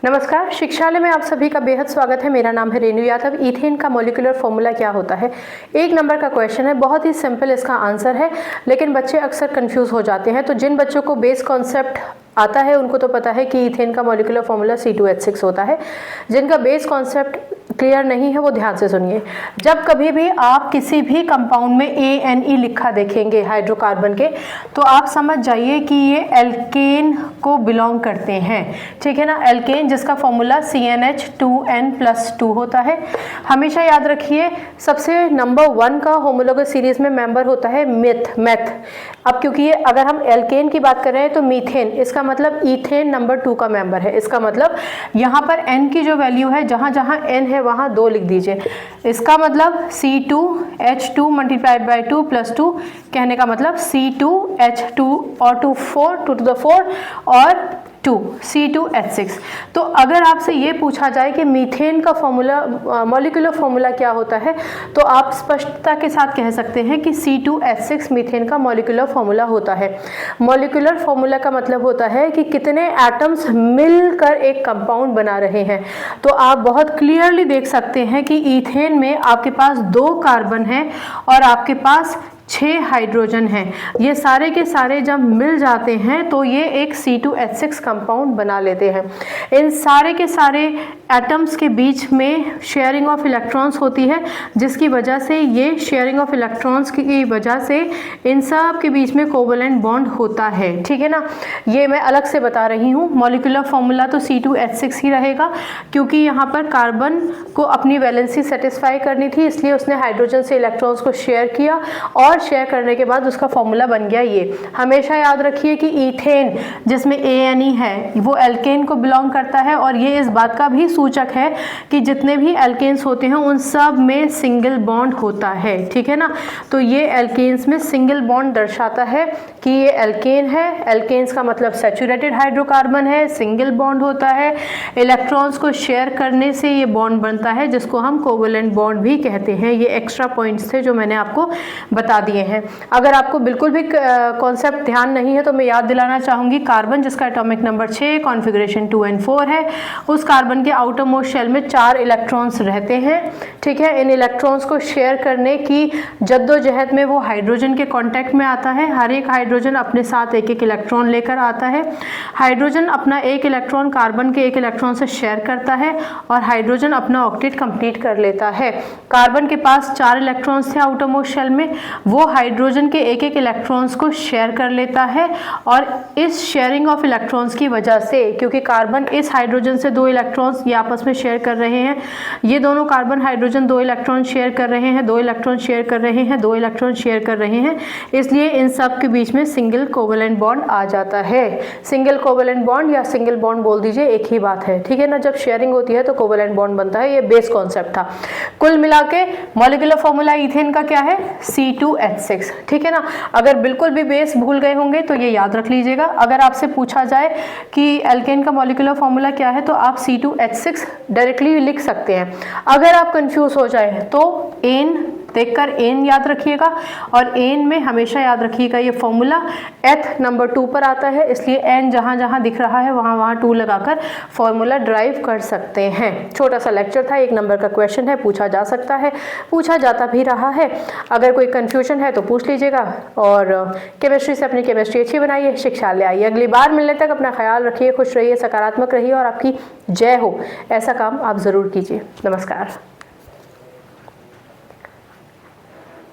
नमस्कार, शिक्षालय में आप सभी का बेहद स्वागत है। मेरा नाम है रेणु यादव। ईथेन का मॉलिक्यूलर फॉर्मूला क्या होता है? एक नंबर का क्वेश्चन है, बहुत ही सिंपल इसका आंसर है, लेकिन बच्चे अक्सर कंफ्यूज हो जाते हैं। तो जिन बच्चों को बेस कॉन्सेप्ट आता है उनको तो पता है कि ईथेन का मॉलिक्यूलर फॉर्मूला C2H6 होता है। जिनका बेस कॉन्सेप्ट क्लियर नहीं है वो ध्यान से सुनिए। जब कभी भी आप किसी भी कंपाउंड में ANE लिखा देखेंगे हाइड्रोकार्बन के, तो आप समझ जाइए कि ये एल्केन को बिलोंग करते हैं। ठीक है ना, एल्केन जिसका फॉर्मूला CnH2n+2 होता है। हमेशा याद रखिए, सबसे नंबर 1 का होमोलोगस सीरीज में मेंबर होता है मेथ। अब क्योंकि ये अगर हम एल्केन की बात कर रहे हैं तो मीथेन, इसका मतलब ईथेन नंबर 2 का मेंबर है। इसका मतलब यहाँ पर n की जो वैल्यू है, जहाँ जहाँ n है वहाँ 2 लिख दीजिए। इसका मतलब C2H2 × 2 + 2, कहने का मतलब C2H2 और 2 4 2 to the 4 और 2 C2H6। तो अगर आपसे ये पूछा जाए कि मीथेन का फॉर्मूला मॉलिक्यूलर फॉर्मूला क्या होता है, तो आप स्पष्टता के साथ कह सकते हैं कि C2H6 मीथेन का मॉलिक्यूलर फॉर्मूला होता है। मॉलिक्यूलर फॉर्मूला का मतलब होता है कि कितने एटम्स मिलकर एक कंपाउंड बना रहे हैं। तो आप बहुत क्लियरली देख सकते हैं कि ईथेन में आपके पास 2 कार्बन हैं और आपके पास 6 हाइड्रोजन हैं। ये सारे के सारे जब मिल जाते हैं तो ये एक C2H6 कंपाउंड बना लेते हैं। इन सारे के सारे एटम्स के बीच में शेयरिंग ऑफ इलेक्ट्रॉन्स होती है, जिसकी वजह से ये शेयरिंग ऑफ इलेक्ट्रॉन्स की वजह से इन सब के बीच में कोवलेंट बॉन्ड होता है। ठीक है ना, ये मैं अलग से बता रही हूँ। मॉलिक्यूलर फॉर्मूला तो C2H6 ही रहेगा, क्योंकि यहाँ पर कार्बन को अपनी वैलेंसी सेटिस्फाई करनी थी, इसलिए उसने हाइड्रोजन से इलेक्ट्रॉन्स को शेयर किया और शेयर करने के बाद उसका फॉर्मूला बन गया ये। हमेशा याद रखिए कि ईथेन जिसमें ANE है वो एल्केन को बिलोंग करता है, और ये इस बात का भी सूचक है कि जितने भी एल्केन्स होते हैं उन सब में सिंगल बॉन्ड होता है। ठीक है ना, तो ये एल्केन्स में सिंगल बॉन्ड दर्शाता है कि ये एल्केन है। एल्केन्स का मतलब सैचुरेटेड हाइड्रोकार्बन है, सिंगल बॉन्ड होता है, इलेक्ट्रॉन्स को शेयर करने से ये बॉन्ड बनता है, जिसको हम कोवलेंट बॉन्ड भी कहते हैं। ये एक्स्ट्रा पॉइंट्स थे जो मैंने आपको बता दिए हैं। अगर आपको बिल्कुल भी कॉन्सेप्ट ध्यान नहीं है तो मैं याद दिलाना चाहूंगी, कार्बन जिसका एटॉमिक नंबर 6, कॉन्फ़िगरेशन 2n4 है, उस कार्बन के आउटर मोस्ट शेल में 4 इलेक्ट्रॉन्स रहते हैं। ठीक है, इन इलेक्ट्रॉन्स को शेयर करने की जद्दोजहद में वो हाइड्रोजन के कांटेक्ट में आता है। हर एक हाइड्रोजन अपने साथ एक एक इलेक्ट्रॉन लेकर आता है। हाइड्रोजन अपना एक इलेक्ट्रॉन कार्बन के एक इलेक्ट्रॉन से शेयर करता है और हाइड्रोजन अपना ऑक्टेट कंप्लीट कर लेता है। कार्बन के पास 4 इलेक्ट्रॉन्स थे आउटर मोस्ट शेल में, वो हाइड्रोजन के एक एक इलेक्ट्रॉन्स को शेयर कर लेता है। और इस शेयरिंग ऑफ इलेक्ट्रॉन्स की वजह से, क्योंकि कार्बन इस हाइड्रोजन से 2 इलेक्ट्रॉन्स ये आपस में शेयर कर रहे हैं, ये दोनों कार्बन हाइड्रोजन 2 इलेक्ट्रॉन शेयर कर रहे हैं, 2 इलेक्ट्रॉन शेयर कर रहे हैं, 2 इलेक्ट्रॉन शेयर कर रहे हैं, इसलिए इन सब के बीच में सिंगल कोवलेंट बॉन्ड आ जाता है। सिंगल कोवलेंट बॉन्ड या सिंगल बॉन्ड बोल दीजिए, एक ही बात है। ठीक है ना, जब शेयरिंग होती है तो कोवलेंट बॉन्ड बनता है। ये बेस कॉन्सेप्ट था। कुल मिला के मॉलिक्यूलर फॉर्मूला ईथेन का क्या है? C2H6। ठीक है ना, अगर बिल्कुल भी बेस भूल गए होंगे तो ये याद रख लीजिएगा। अगर आपसे पूछा जाए कि एल्केन का मॉलिक्यूलर फॉर्मूला क्या है, तो आप C2H6 डायरेक्टली लिख सकते हैं। अगर आप कंफ्यूज हो जाए तो एन देखकर एन याद रखिएगा, और एन में हमेशा याद रखिएगा ये फॉर्मूला एथ नंबर 2 पर आता है, इसलिए एन जहाँ जहाँ दिख रहा है वहाँ वहाँ 2 लगाकर फॉर्मूला ड्राइव कर सकते हैं। छोटा सा लेक्चर था, 1 नंबर का क्वेश्चन है, पूछा जा सकता है, पूछा जाता भी रहा है। अगर कोई कन्फ्यूजन है तो पूछ लीजिएगा, और केमिस्ट्री से अपनी केमिस्ट्री अच्छी बनाइए, शिक्षालय आइए। अगली बार मिलने तक अपना ख्याल रखिए, खुश रहिए, सकारात्मक रहिए, और आपकी जय हो, ऐसा काम आप ज़रूर कीजिए। नमस्कार।